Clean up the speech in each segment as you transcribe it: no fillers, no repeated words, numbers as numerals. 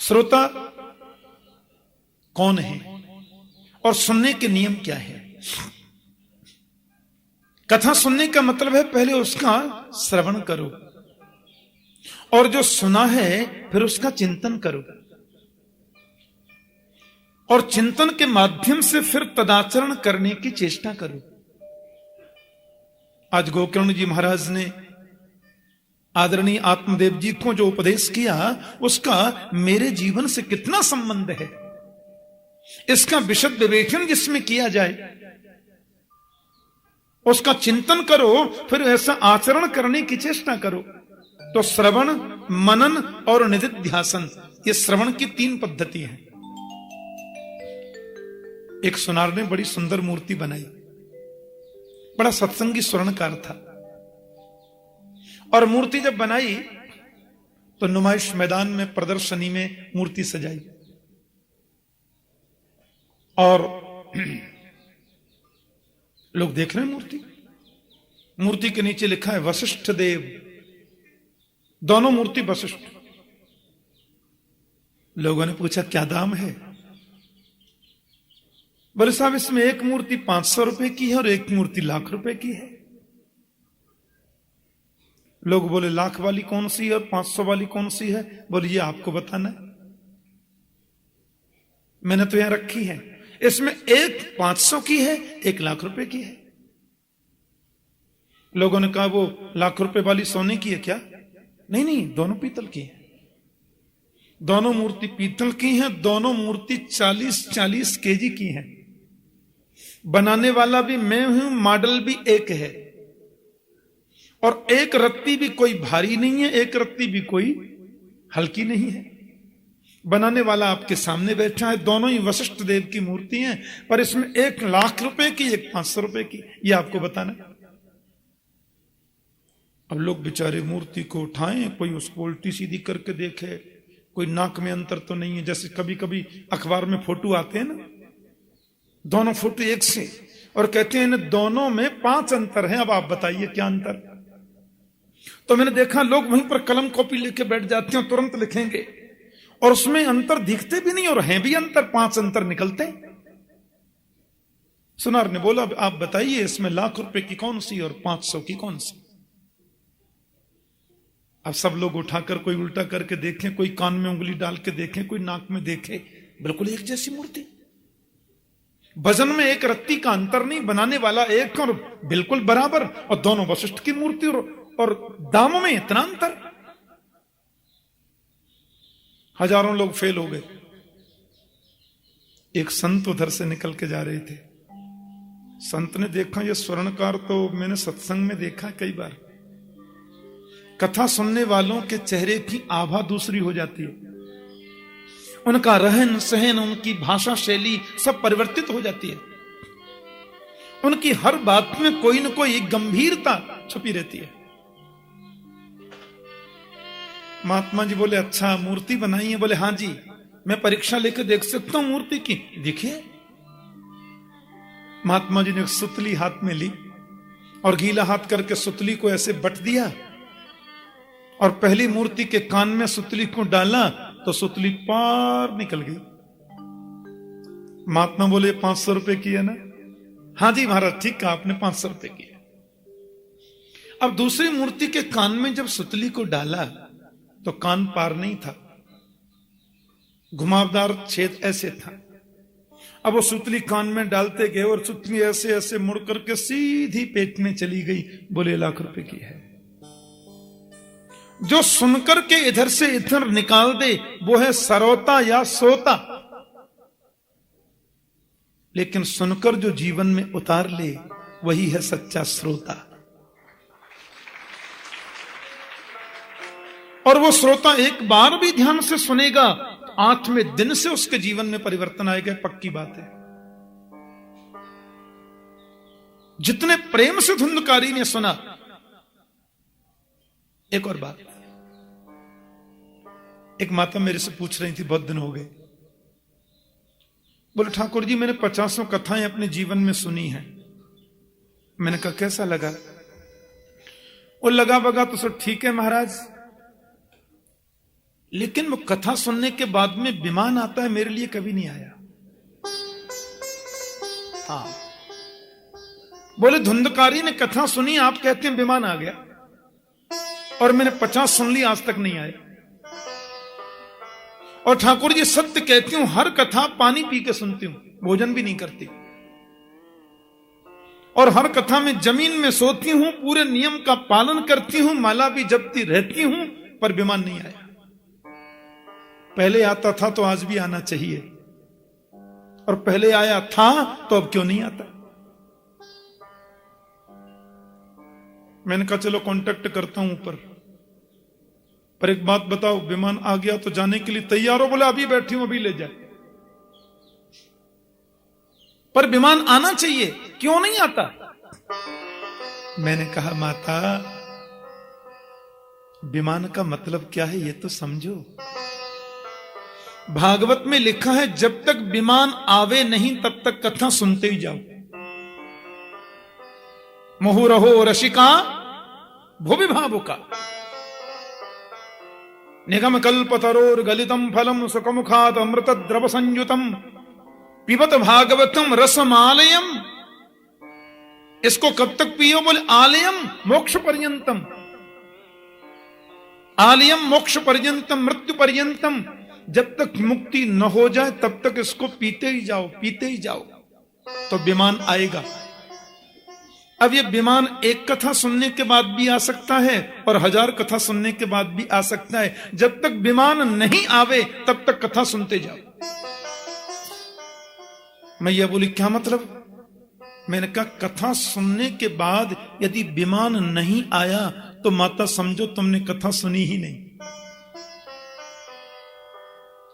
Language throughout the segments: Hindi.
श्रोता कौन है और सुनने के नियम क्या है? कथा सुनने का मतलब है पहले उसका श्रवण करो और जो सुना है फिर उसका चिंतन करो और चिंतन के माध्यम से फिर तदाचरण करने की चेष्टा करो। आज गोकर्ण जी महाराज ने आदरणीय आत्मदेव जी को जो उपदेश किया उसका मेरे जीवन से कितना संबंध है, इसका विशद विवेचन जिसमें किया जाए, उसका चिंतन करो, फिर ऐसा आचरण करने की चेष्टा करो। तो श्रवण, मनन और निधिध्यासन, ये श्रवण की 3 पद्धति है। एक सुनार ने बड़ी सुंदर मूर्ति बनाई, बड़ा सत्संगी स्वर्णकार था, और मूर्ति जब बनाई तो नुमाइश मैदान में प्रदर्शनी में मूर्ति सजाई और लोग देख रहे हैं मूर्ति के नीचे लिखा है वशिष्ठ देव, दोनों मूर्ति वशिष्ठ। लोगों ने पूछा क्या दाम है? बोले साहब इसमें एक मूर्ति 500 रुपए की है और एक मूर्ति लाख रुपए की है। लोग बोले लाख वाली कौन सी है और 500 वाली कौन सी है? बोले ये आपको बताना है, मैंने तो यहां रखी है। इसमें एक 500 की है, एक लाख रुपए की है। लोगों ने कहा वो लाख रुपए वाली सोने की है क्या? नहीं, दोनों पीतल की है। दोनों मूर्ति पीतल की हैं, दोनों मूर्ति 40-40 केजी की हैं। बनाने वाला भी मैं हूं, मॉडल भी एक है, और एक रत्ती भी कोई भारी नहीं है, एक रत्ती भी कोई हल्की नहीं है। बनाने वाला आपके सामने बैठा है, दोनों ही वशिष्ठ देव की मूर्ति हैं, पर इसमें एक लाख रुपए की, एक 500 रुपए की, ये आपको बताना। अब लोग बेचारे मूर्ति को उठाएं, कोई उसको उल्टी सीधी करके देखे, कोई नाक में अंतर तो नहीं है। जैसे कभी कभी अखबार में फोटो आते हैं ना, दोनों फोटो एक से, और कहते हैं इन दोनों में 5 अंतर हैं, अब आप बताइए क्या अंतर। तो मैंने देखा लोग वहीं पर कलम कॉपी लेके बैठ जाते हैं, तुरंत लिखेंगे, और उसमें अंतर दिखते भी नहीं और हैं भी अंतर, 5 अंतर निकलते। सुनार ने बोला आप बताइए इसमें लाख रुपए की कौन सी और 500 की कौन सी? अब सब लोग उठाकर कोई उल्टा करके देखें, कोई कान में उंगली डाल के देखें, कोई नाक में देखे, बिल्कुल एक जैसी मूर्ति। वजन में एक रत्ती का अंतर नहीं, बनाने वाला एक और बिल्कुल बराबर, और दोनों वशिष्ठ की मूर्ति, और दामों में इतना अंतर। हजारों लोग फेल हो गए। एक संत उधर से निकल के जा रहे थे। संत ने देखा ये स्वर्णकार तो मैंने सत्संग में देखा कई बार। कथा सुनने वालों के चेहरे की आभा दूसरी हो जाती है, उनका रहन सहन, उनकी भाषा शैली सब परिवर्तित हो जाती है। उनकी हर बात में कोई न कोई गंभीरता छुपी रहती है। महात्मा जी बोले अच्छा मूर्ति बनाई है? बोले हाँ जी, मैं परीक्षा लेकर देख सकता हूं मूर्ति की? देखिए। महात्मा जी ने एक सुतली हाथ में ली और गीला हाथ करके सुतली को ऐसे बट दिया, और पहली मूर्ति के कान में सुतली को डाला तो सुतली पार निकल गई। महात्मा बोले 500 रुपए की है ना? हाँ जी महाराज, ठीक कहा आपने, 500 रुपए की है। अब दूसरी मूर्ति के कान में जब सुतली को डाला तो कान पार नहीं था, घुमावदार छेद ऐसे था। अब वो सुतली कान में डालते गए और सुतली ऐसे ऐसे मुड़ करके सीधी पेट में चली गई। बोले लाख रुपए की है। जो सुनकर के इधर से इधर निकाल दे वो है सरोता या सोता, लेकिन सुनकर जो जीवन में उतार ले वही है सच्चा श्रोता। और वो श्रोता एक बार भी ध्यान से सुनेगा, 8वें दिन से उसके जीवन में परिवर्तन आएगा, पक्की बात है। जितने प्रेम से धुंधकारी ने सुना। एक और बात, एक माता मेरे से पूछ रही थी, बहुत दिन हो गए, बोले ठाकुर जी मैंने 50 कथाएं अपने जीवन में सुनी हैं। मैंने कहा कैसा लगा? वो लगा बगा तो सब ठीक है महाराज, लेकिन वो कथा सुनने के बाद में विमान आता है, मेरे लिए कभी नहीं आया। हाँ, बोले धुंधकारी ने कथा सुनी, आप कहते हैं विमान आ गया, और मैंने 50 सुन ली, आज तक नहीं आए। और ठाकुर जी सत्य कहती हूं, हर कथा पानी पी के सुनती हूं, भोजन भी नहीं करती। और हर कथा में जमीन में सोती हूं, पूरे नियम का पालन करती हूं, माला भी जपती रहती हूं, पर विमान नहीं आया। पहले आता था तो आज भी आना चाहिए, और पहले आया था तो अब क्यों नहीं आता। मैंने कहा चलो कांटेक्ट करता हूं ऊपर, पर एक बात बताओ, विमान आ गया तो जाने के लिए तैयार हो? बोले अभी बैठी हूं, अभी ले जाए। पर विमान आना चाहिए, क्यों नहीं आता? मैंने कहा माता, विमान का मतलब क्या है ये तो समझो। भागवत में लिखा है, जब तक विमान आवे नहीं तब तक कथा सुनते ही जाओ। मुहुरहो रसिका भुवि भावुका निगम कल्पतरोर गलितम फलम सुखमुखात अमृत द्रव संयुतम पिबत भागवतम रसमालयम। इसको कब तक पियो? बोले आलयम मोक्ष पर्यंतम, आलयम मोक्ष पर्यंतम मृत्यु पर्यंतम। जब तक मुक्ति न हो जाए तब तक इसको पीते ही जाओ, पीते ही जाओ, तो विमान आएगा। अब ये विमान एक कथा सुनने के बाद भी आ सकता है और 1000 कथा सुनने के बाद भी आ सकता है। जब तक विमान नहीं आवे तब तक कथा सुनते जाओ। मैया बोली क्या मतलब? मैंने कहा कथा सुनने के बाद यदि विमान नहीं आया तो माता समझो तुमने कथा सुनी ही नहीं।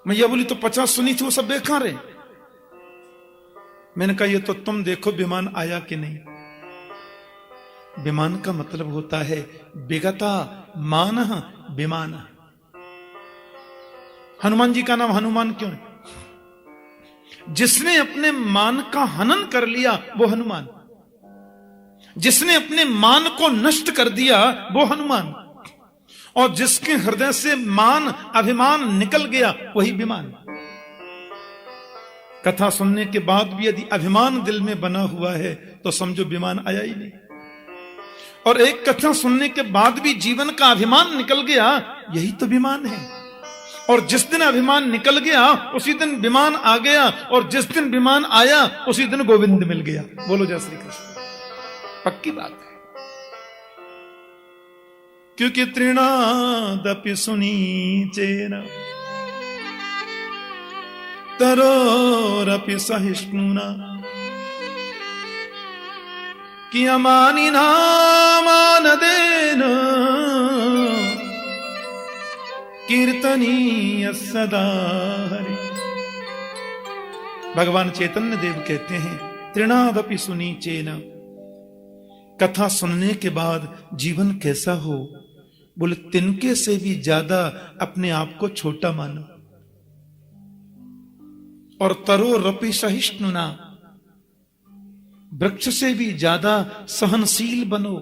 मैया बोली तो 50 सुनी थी वो सब बेकार है। मैंने कहा ये तो तुम देखो विमान आया कि नहीं। विमान का मतलब होता है विगता मान विमान। हनुमान जी का नाम हनुमान क्यों? जिसने अपने मान का हनन कर लिया वो हनुमान, जिसने अपने मान को नष्ट कर दिया वो हनुमान, और जिसके हृदय से मान अभिमान निकल गया वही विमान। कथा सुनने के बाद भी यदि अभिमान दिल में बना हुआ है तो समझो विमान आया ही नहीं। और एक कथा सुनने के बाद भी जीवन का अभिमान निकल गया, यही तो विमान है। और जिस दिन अभिमान निकल गया उसी दिन विमान आ गया, और जिस दिन विमान आया उसी दिन गोविंद मिल गया। बोलो जय श्री कृष्ण। पक्की बात है, क्योंकि तृणादपि सुनीचेन तरोरपि सहिष्णुना कि अमानिना मानदेन कीर्तनीय सदा हरि। भगवान चैतन्य देव कहते हैं तृणादपि सुनीचेन, कथा सुनने के बाद जीवन कैसा हो? बोले तिनके से भी ज्यादा अपने आप को छोटा मानो, और तरो रपि सहिष्णुना, वृक्ष से भी ज्यादा सहनशील बनो।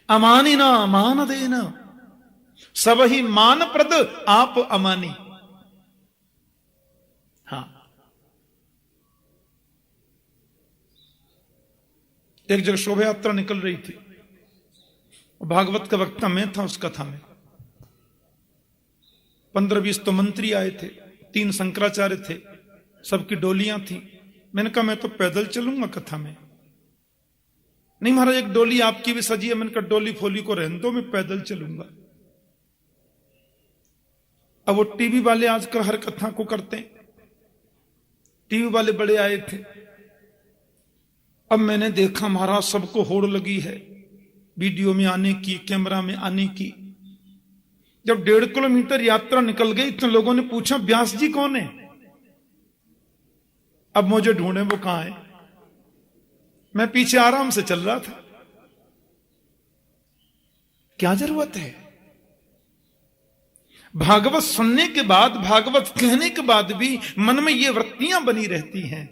अमानिना मान देना, सब ही मान प्रद आप अमानी। हाँ, एक जगह शोभा यात्रा निकल रही थी, भागवत का वक्ता मैं था उस कथा में। 15-20 तो मंत्री आए थे, 3 शंकराचार्य थे, सबकी डोलियां थी। मैंने कहा मैं तो पैदल चलूंगा कथा में। नहीं महाराज एक डोली आपकी भी सजी है। मैंने कहा डोली फोली को रहने दो, मैं पैदल चलूंगा। अब वो टीवी वाले आजकल हर कथा को करते हैं, टीवी वाले बड़े आए थे। अब मैंने देखा महाराज सबको होड़ लगी है वीडियो में आने की, कैमरा में आने की। जब 1.5 किलोमीटर यात्रा निकल गई तो लोगों ने पूछा व्यास जी कौन है? अब मुझे ढूंढे वो कहां है। मैं पीछे आराम से चल रहा था। क्या जरूरत है? भागवत सुनने के बाद, भागवत कहने के बाद भी मन में ये वृत्तियां बनी रहती हैं,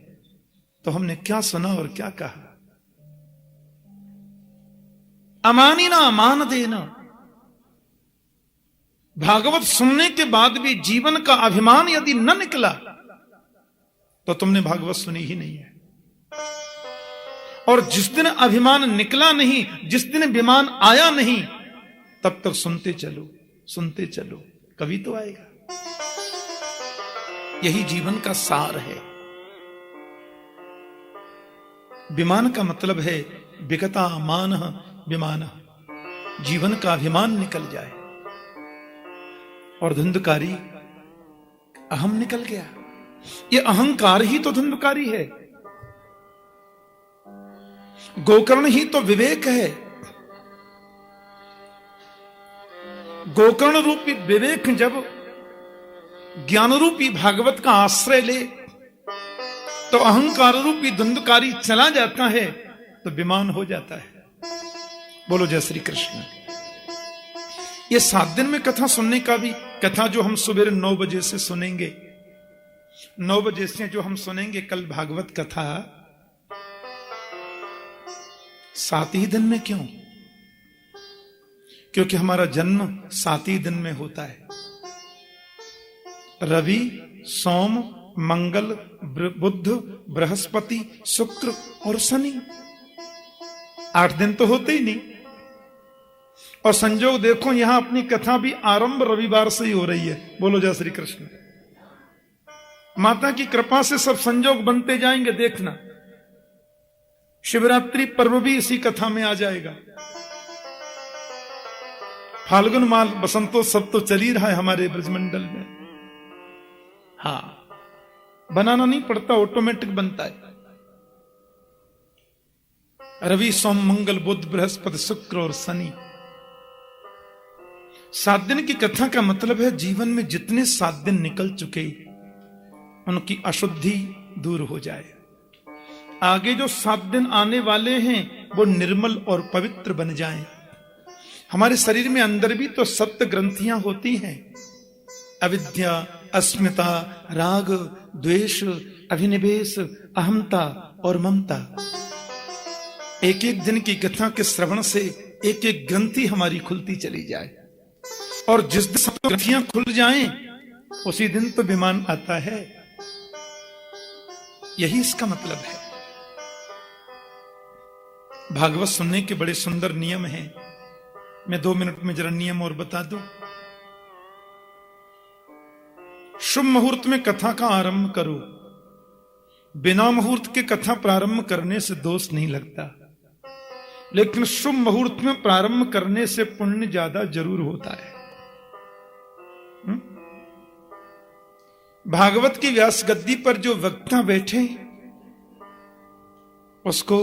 तो हमने क्या सुना और क्या कहा? अमानिना मान देना, भागवत सुनने के बाद भी जीवन का अभिमान यदि न निकला तो तुमने भागवत सुनी ही नहीं है। और जिस दिन अभिमान निकला नहीं, जिस दिन विमान आया नहीं, तब तक सुनते चलो, कभी तो आएगा। यही जीवन का सार है। विमान का मतलब है विगता मान विमान, जीवन का अभिमान निकल जाए और धुंधकारी अहम निकल गया। ये अहंकार ही तो धुंधकारी है। गोकर्ण ही तो विवेक है। गोकर्ण रूपी विवेक जब ज्ञान रूपी भागवत का आश्रय ले तो अहंकार रूपी धुंधकारी चला जाता है, तो विमान हो जाता है। बोलो जय श्री कृष्ण। ये 7 दिन में कथा सुनने का भी, कथा जो हम सुबह 9 बजे से सुनेंगे, 9 बजे से जो हम सुनेंगे कल भागवत कथा, 7 ही दिन में क्यों? क्योंकि हमारा जन्म 7 ही दिन में होता है। रवि, सोम, मंगल, बुध, बृहस्पति, शुक्र और शनि, 8 दिन तो होते ही नहीं। और संजोग देखो, यहां अपनी कथा भी आरंभ रविवार से ही हो रही है। बोलो जय श्री कृष्ण। माता की कृपा से सब संजोग बनते जाएंगे, देखना। शिवरात्रि पर्व भी इसी कथा में आ जाएगा। फाल्गुन माल बसंतोत्सव तो चल ही रहा है हमारे ब्रजमंडल में। हां, बनाना नहीं पड़ता, ऑटोमेटिक बनता है। रवि, सोम, मंगल, बुध, बृहस्पति, शुक्र और शनि। 7 दिन की कथा का मतलब है जीवन में जितने 7 दिन निकल चुके उनकी अशुद्धि दूर हो जाए। आगे जो 7 दिन आने वाले हैं वो निर्मल और पवित्र बन जाएं। हमारे शरीर में अंदर भी तो 7 ग्रंथियां होती हैं। अविद्या, अस्मिता, राग, द्वेष, अभिनिवेश, अहमता और ममता। एक एक दिन की कथा के श्रवण से एक एक ग्रंथि हमारी खुलती चली जाए, और जिस दिन 7 ग्रंथियां खुल जाएं उसी दिन तो विमान आता है। यही इसका मतलब है। भागवत सुनने के बड़े सुंदर नियम हैं। मैं 2 मिनट में जरा नियम और बता दूं। शुभ मुहूर्त में कथा का आरंभ करो। बिना मुहूर्त के कथा प्रारंभ करने से दोष नहीं लगता, लेकिन शुभ मुहूर्त में प्रारंभ करने से पुण्य ज्यादा जरूर होता है। भागवत की व्यास गद्दी पर जो वक्ता बैठे उसको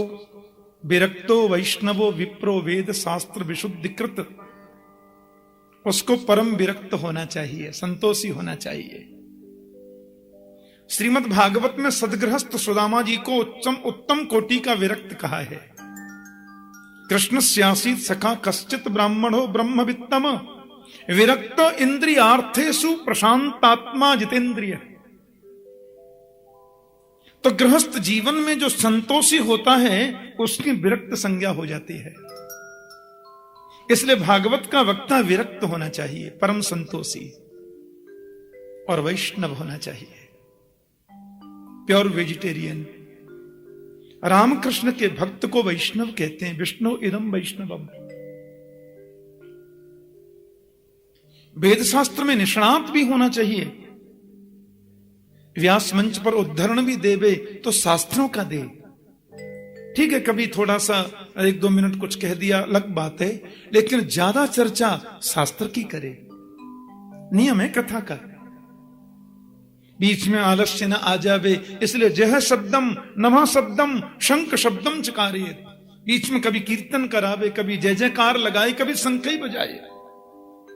विरक्तो वैष्णवो विप्रो वेद शास्त्र विशुद्धिकृत, उसको परम विरक्त होना चाहिए, संतोषी होना चाहिए। श्रीमद् भागवत में सदगृहस्थ सुदामा जी को उत्तम कोटि का विरक्त कहा है। कृष्ण स्यासीत सखा कश्चित ब्राह्मणो ब्रह्मवित्तम विरक्त इंद्रियार्थेषु प्रशांतात्मा जितेंद्रिय। तो गृहस्थ जीवन में जो संतोषी होता है उसकी विरक्त संज्ञा हो जाती है। इसलिए भागवत का वक्ता विरक्त होना चाहिए, परम संतोषी और वैष्णव होना चाहिए, प्योर वेजिटेरियन। रामकृष्ण के भक्त को वैष्णव कहते हैं। विष्णु इदम वैष्णवम। वेद शास्त्र में निष्णात भी होना चाहिए। व्यास मंच पर उद्धरण भी देवे तो शास्त्रों का दे। ठीक है, कभी थोड़ा सा 1-2 मिनट कुछ कह दिया, अलग बात है, लेकिन ज्यादा चर्चा शास्त्र की करे। नियम है कथा का। बीच में आलस्य न आ जावे, इसलिए जह शब्दम नमः शब्दम शंख शब्दम चकारिए। बीच में कभी कीर्तन करावे, कभी जय जयकार लगाए, कभी शंख ही बजाए,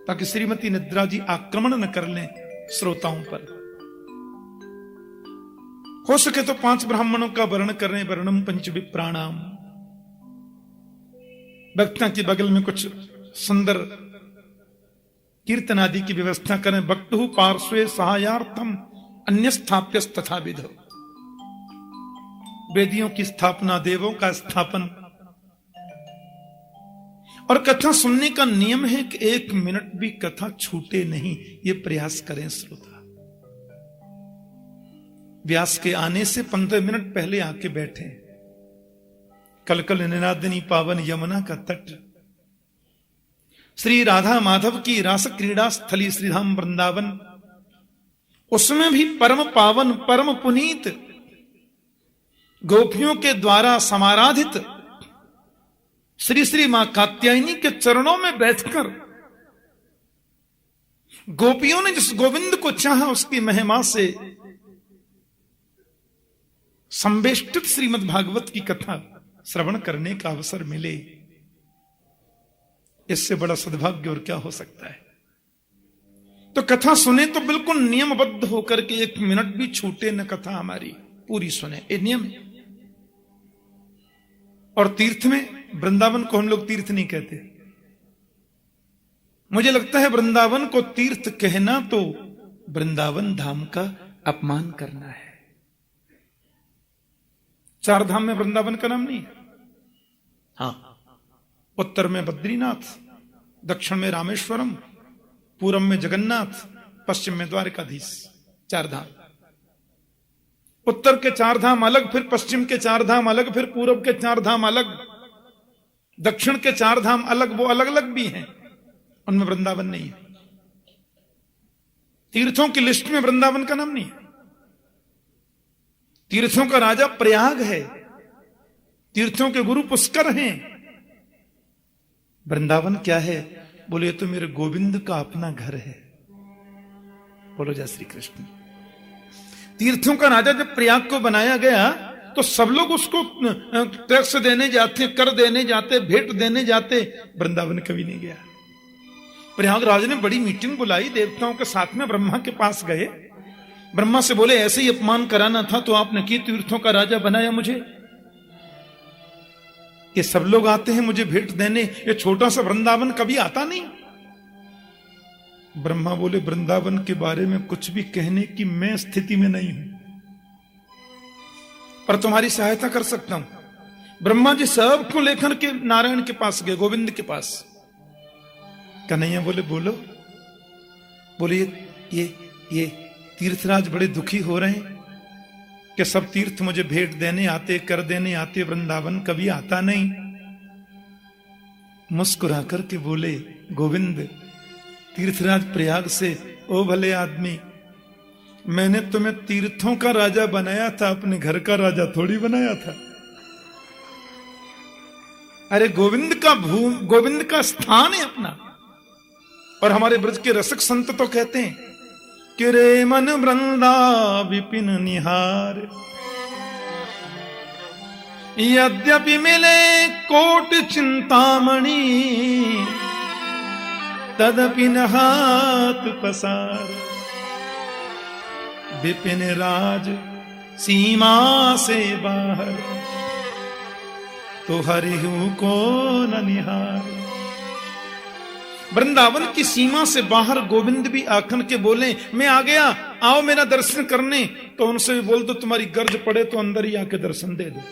ताकि श्रीमती निद्रा जी आक्रमण न कर लें श्रोताओं पर। हो सके तो 5 ब्राह्मणों का वर्ण करें, वर्णम पंच विप्राणाम। वक्ता के बगल में कुछ सुंदर कीर्तन आदि की व्यवस्था करें। वक्तु पार्श्वे सहायार्थम अन्य स्थाप्य तथा विधो। वेदियों की स्थापना, देवों का स्थापन, और कथा सुनने का नियम है कि 1 मिनट भी कथा छूटे नहीं, ये प्रयास करें श्रोता। व्यास के आने से 15 मिनट पहले आके बैठे। कल कल निनादिनी पावन यमुना का तट, श्री राधा माधव की रास क्रीड़ा स्थली श्रीधाम वृंदावन, उसमें भी परम पावन परम पुनीत गोपियों के द्वारा समाराधित श्री श्री मां कात्यायनी के चरणों में बैठकर गोपियों ने जिस गोविंद को चाहा उसकी महिमा से संवेष्टित श्रीमद् भागवत की कथा श्रवण करने का अवसर मिले, इससे बड़ा सद्भाग्य और क्या हो सकता है। तो कथा सुने तो बिल्कुल नियमबद्ध होकर के 1 मिनट भी छूटे न, कथा हमारी पूरी सुने, ये नियम है। और तीर्थ में, वृंदावन को हम लोग तीर्थ नहीं कहते। मुझे लगता है वृंदावन को तीर्थ कहना तो वृंदावन धाम का अपमान करना है। 4 धाम में वृंदावन का नाम नहीं है। हाँ, उत्तर में बद्रीनाथ, दक्षिण में रामेश्वरम, पूरब में जगन्नाथ, पश्चिम में द्वारकाधीश, 4 धाम। उत्तर के 4 धाम अलग, फिर पश्चिम के 4 धाम अलग, फिर पूरब के 4 धाम अलग, दक्षिण के 4 धाम अलग, वो अलग अलग भी हैं, उनमें वृंदावन नहीं है। तीर्थों की लिस्ट में वृंदावन का नाम नहीं है। तीर्थों का राजा प्रयाग है, तीर्थों के गुरु पुष्कर हैं। वृंदावन क्या है? बोले तो मेरे गोविंद का अपना घर है। बोलो जय श्री कृष्ण। तीर्थों का राजा जब प्रयाग को बनाया गया तो सब लोग उसको टैक्स देने जाते, कर देने जाते, भेंट देने जाते, वृंदावन कभी नहीं गया। प्रयागराज ने बड़ी मीटिंग बुलाई, देवताओं के साथ में ब्रह्मा के पास गए। ब्रह्मा से बोले ऐसे ही अपमान कराना था तो आपने की, तीर्थों का राजा बनाया मुझे। ये सब लोग आते हैं मुझे भेंट देने, ये छोटा सा वृंदावन कभी आता नहीं। ब्रह्मा बोले वृंदावन के बारे में कुछ भी कहने की मैं स्थिति में नहीं हूं, पर तुम्हारी सहायता कर सकता हूं। ब्रह्मा जी सबको लेकर के नारायण के पास गए, गोविंद के पास। कन्हैया बोले बोलो। बोले ये तीर्थराज बड़े दुखी हो रहे हैं कि सब तीर्थ मुझे भेंट देने आते, कर देने आते, वृंदावन कभी आता नहीं। मुस्कुरा करके बोले गोविंद, तीर्थराज प्रयाग से, ओ भले आदमी, मैंने तुम्हें तीर्थों का राजा बनाया था, अपने घर का राजा थोड़ी बनाया था। अरे गोविंद का स्थान है अपना। और हमारे ब्रज के रसिक संत तो कहते हैं कि रे मन वृंदा विपिन निहार, यद्यपि मिले कोट चिंतामणि, तदपि न हाथ पसार। विपिन राज सीमा से बाहर, तो हरिहु को न निहार। वृंदावन की सीमा से बाहर गोविंद भी आखन के बोले मैं आ गया, आओ मेरा दर्शन करने। तो उनसे भी बोल दो तुम्हारी गर्ज पड़े तो अंदर ही आके दर्शन दे दो,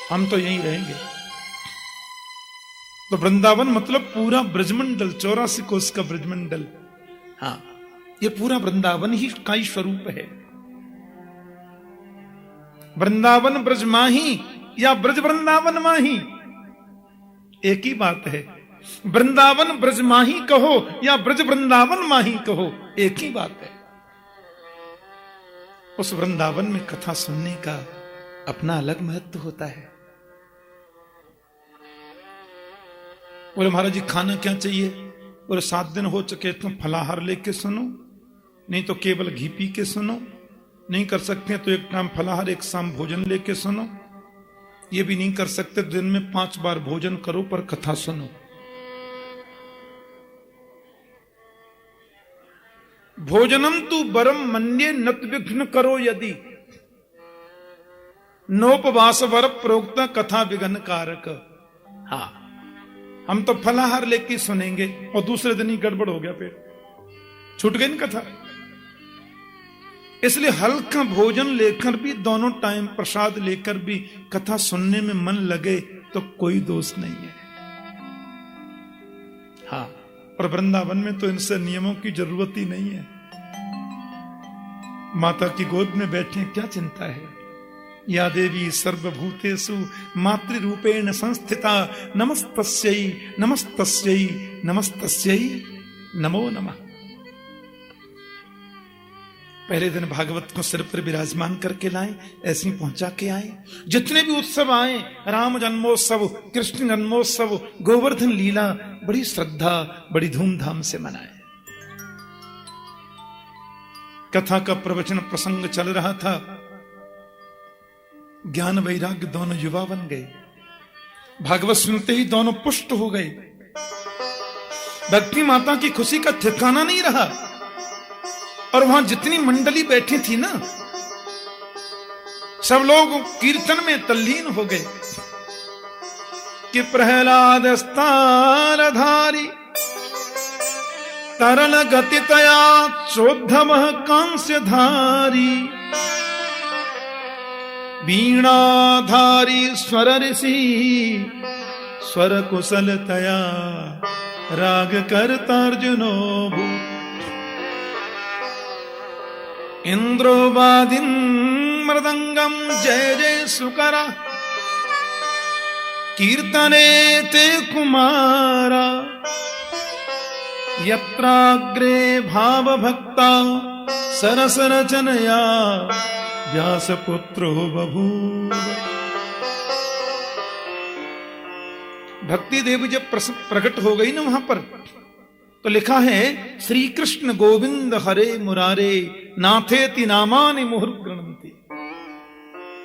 हम तो यहीं रहेंगे। तो वृंदावन मतलब पूरा ब्रजमंडल, 84 कोस का ब्रजमंडल। हाँ, ये पूरा वृंदावन ही का ही स्वरूप है। वृंदावन ब्रज माही या ब्रज वृंदावन माही एक ही बात है। वृंदावन ब्रज माही कहो या ब्रज वृंदावन माही कहो, एक ही बात है। उस वृंदावन में कथा सुनने का अपना अलग महत्व होता है। बोले महाराज जी खाना क्या चाहिए? बोले 7 दिन हो चुके, तुम फलाहार लेके सुनो, नहीं तो केवल घी पी के सुनो, नहीं कर सकते तो एक टाइम फलाहार एक शाम भोजन लेके सुनो, ये भी नहीं कर सकते दिन में 5 बार भोजन करो पर कथा सुनो। भोजनम तू बरम मन्ये नत विघ्न करो यदि, नोपवास वर प्रोक्ता कथा विघ्न कारक। हाँ, हम तो फलाहार लेके सुनेंगे और दूसरे दिन ही गड़बड़ हो गया, पेट छूट गई ना कथा। इसलिए हल्का भोजन लेकर भी, दोनों टाइम प्रसाद लेकर भी कथा सुनने में मन लगे तो कोई दोष नहीं है। और वृंदावन में तो इनसे नियमों की जरूरत ही नहीं है। माता की गोद में बैठे, क्या चिंता है। या देवी सर्वभूतेषु मातृरूपेण संस्थिता नमस्तस्यै नमस्तस्यै नमस्तस्यै नमो नमः। पहले दिन भागवत को सिर पर विराजमान करके लाए, ऐसे ही पहुंचा के आए। जितने भी उत्सव आए, राम जन्मोत्सव, कृष्ण जन्मोत्सव, गोवर्धन लीला, बड़ी श्रद्धा बड़ी धूमधाम से मनाए। कथा का प्रवचन प्रसंग चल रहा था। ज्ञान वैराग्य दोनों युवा बन गए। भागवत सुनते ही दोनों पुष्ट हो गए। भक्ति माता की खुशी का ठिकाना नहीं रहा। और वहां जितनी मंडली बैठी थी ना, सब लोग कीर्तन में तल्लीन हो गए कि प्रहलाद स्थानधारी तरल गतितया चोद्धव कांस्य धारी वीणाधारी स्वर ऋषि स्वर कुशलतया राग करतार्जुनो भू इंद्रोवादिन मृदंगम जय जय सुकरा कीर्तने ते कुमारा यत्राग्रे भाव भक्ता सरस रचनया व्यासपुत्रो बभूव। भक्ति देव जब प्रकट हो गई ना वहां पर, तो लिखा है श्री कृष्ण गोविंद हरे मुरारे नाथेति नामानि मुहुर्गृणन्ति।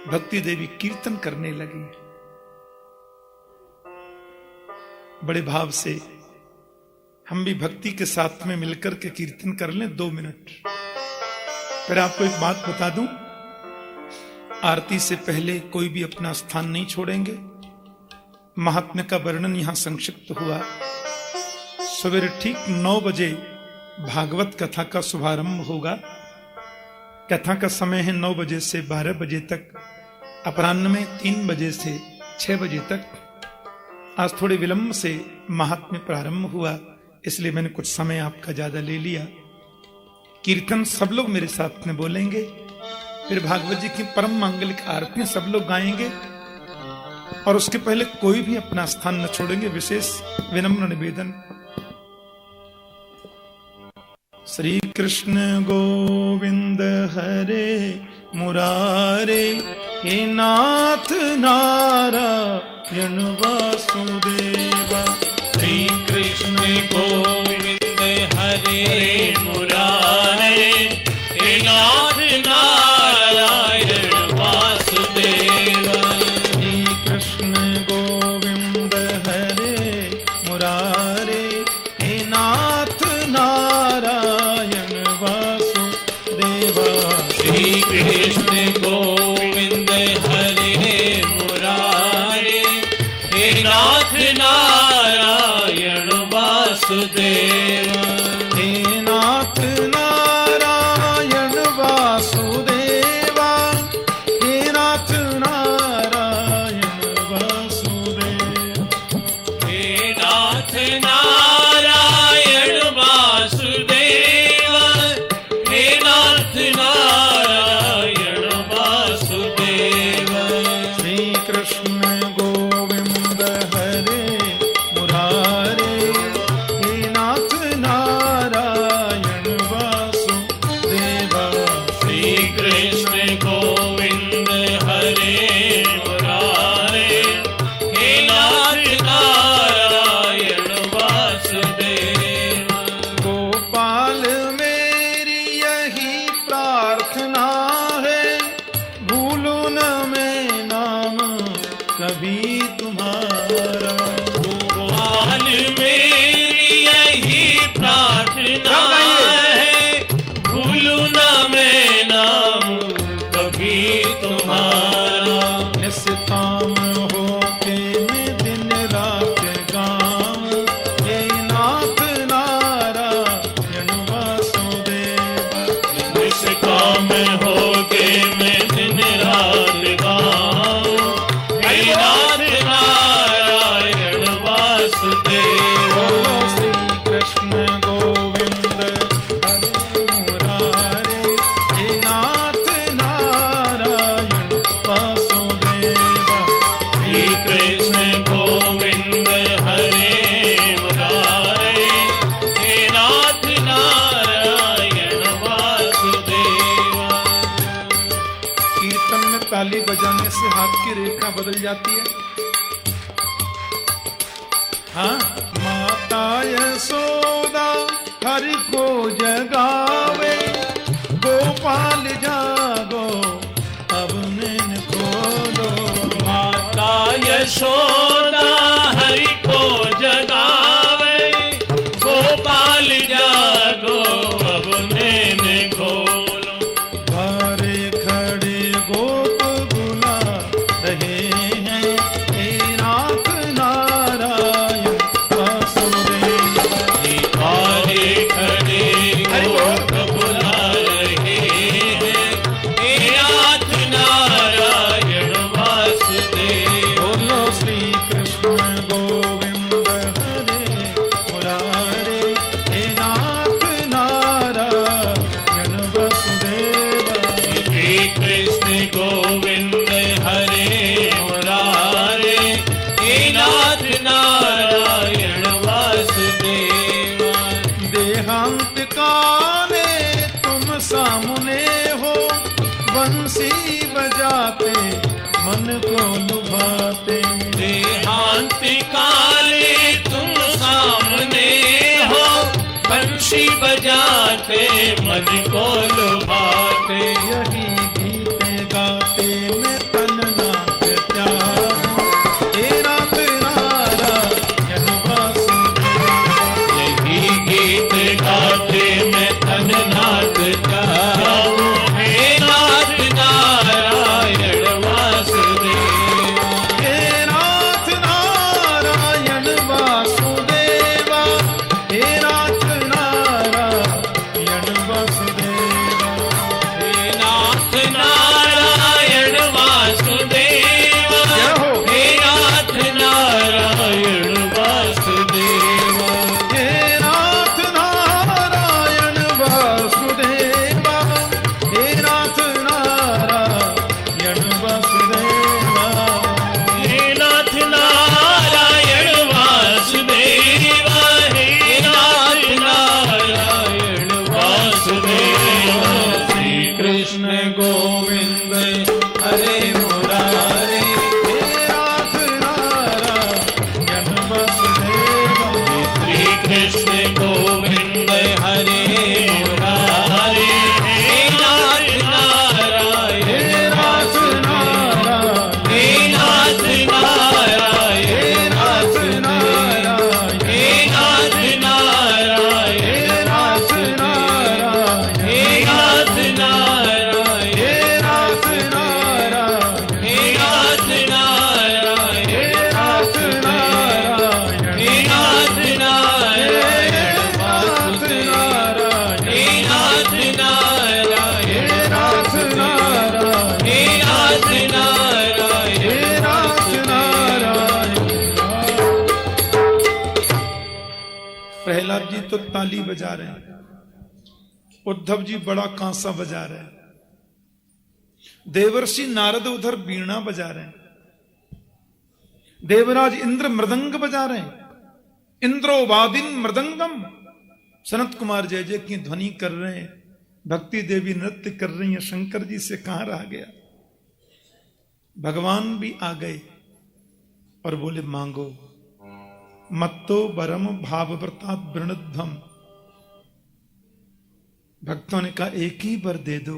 भक्ति देवी कीर्तन करने लगी बड़े भाव से। हम भी भक्ति के साथ में मिलकर के कीर्तन कर लें 2 मिनट। फिर आपको एक बात बता दूं, आरती से पहले कोई भी अपना स्थान नहीं छोड़ेंगे। महात्म्य का वर्णन यहां संक्षिप्त हुआ। सवेरे ठीक 9 बजे भागवत कथा का शुभारंभ होगा। कथा का समय है 9 बजे से 12 बजे तक, अपराह्न में 3 बजे से 6 बजे तक। आज थोड़े विलंब से महात्म्य प्रारंभ हुआ, इसलिए मैंने कुछ समय आपका ज्यादा ले लिया। कीर्तन सब लोग मेरे साथ में बोलेंगे, फिर भागवत जी की परम मांगलिक आरती सब लोग गाएंगे, और उसके पहले कोई भी अपना स्थान न छोड़ेंगे। विशेष विनम्र निवेदन। श्री कृष्ण गोविंद हरे मुरारे हे नाथ नारायण वासुदेवा। श्री कृष्ण गोविंद हरे मुरारे हे नाथ नारायण वासुदेवा। श्री कृष्ण गोविंद हरे मुरारे हे नाथ नारायण वासुदेवा। श्री कृष्ण गोविंद हरे मुरारे हे नाथ नारायण वासुदेवा। हे नाथ नारायण वासुदेवा। हे नाथ नारायण वासुदेवा। हे नाथ नारायण वासुदेवा। हे नाथ नारायण वासुदेवा। श्री कृष्ण गोविंद हरे मुरारे हे नाथ ताली बजाने से हाथ की रेखा बदल जाती है। हाँ, माता यशोदा हरि को जगावे, गोपाल जागो अब नैन खोलो। माता यशोदा हरि को जगावे, गोपाल जागो अब नैन खोलो। बारे खड़े गोप बुला रहे हैं, हे नाथ नारायण वासुदेव। बारे खड़े गोप बुला रहे हैं, हे नाथ नारायण वासुदेव। बोलो श्री कृष्ण गोविंद हरे मुरारे, हे नाथ नारायण वसुदेव। श्री कृष्ण गोविंद हरे मुरारे, हे नाथ नारायण वासुदेव। देहांत काले तुम सामने हो, बंसी बजाते मन को लुभाते। देहांत काले तुम सामने हो, बंशी बजाते मन को लुभाते। यही गीते गाते मैं तन नाथ त्यागूं, हे नाथ नारायण वासुदेव। यही गीत गाते मैं तन नाथ गाऊं, हे नाथ नारायण वासुदेव। हे नाथ नारायण वासुदेव, हे नाथ नारायण वासुदेव। हे नाथ नारायण वासुदेव, जय हो। हे नाथ नारायण वासुदेव। हे नाथ नारायण वासुदेव, हे नाथ नारायण वासुदेव। हे नाथ नारायण वासुदेव, हे नाथ नारायण वासुदेव। श्री कृष्ण गोविंद हरे मुरारे, हे नाथ नारायण वसुदेव। श्री कृष्ण गोविंद हरे मुरारे, हे नाथ नारायण हे नाथ नारायण, हे नाथ नारायण, हे नाथ नारायण, हे नाथ नारायण, हे नाथ नारायण, हे नाथ नारायण, हे नाथ नारायण, हे नाथ नारायण, हे नाथ नारायण, हे नाथ नारायण नारायण, हे नाथ नारायण, हे नाथ नारायण, हे नाथ नारायण। हे नाथ नारायण। प्रहलाद जी तो ताली बजा रहे हैं, उद्धव जी बड़ा कांसा बजा रहे हैं, देवर्षि नारद उधर वीणा बजा रहे हैं, देवराज इंद्र मृदंग बजा रहे हैं, इंद्रो वादिन मृदंगम। सनत कुमार जय जय की ध्वनि कर रहे हैं, भक्ति देवी नृत्य कर रही हैं। शंकर जी से कहां रह गया। भगवान भी आ गए और बोले मांगो। मत्तो बरम भावव्रतात् वृणुध्वम। भक्तों ने कहा एक ही बर दे दो,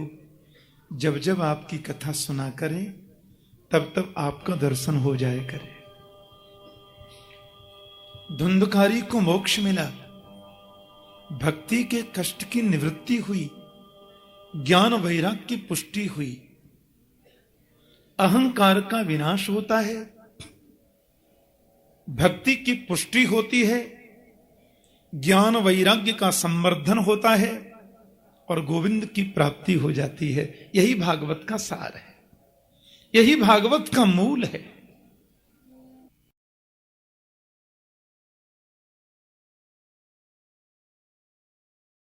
जब जब आपकी कथा सुना करें तब तब आपका दर्शन हो जाए करे। धुंधकारी को मोक्ष मिला, भक्ति के कष्ट की निवृत्ति हुई, ज्ञान वैराग्य की पुष्टि हुई, अहंकार का विनाश होता है, भक्ति की पुष्टि होती है, ज्ञान वैराग्य का संवर्धन होता है और गोविंद की प्राप्ति हो जाती है। यही भागवत का सार है, यही भागवत का मूल है।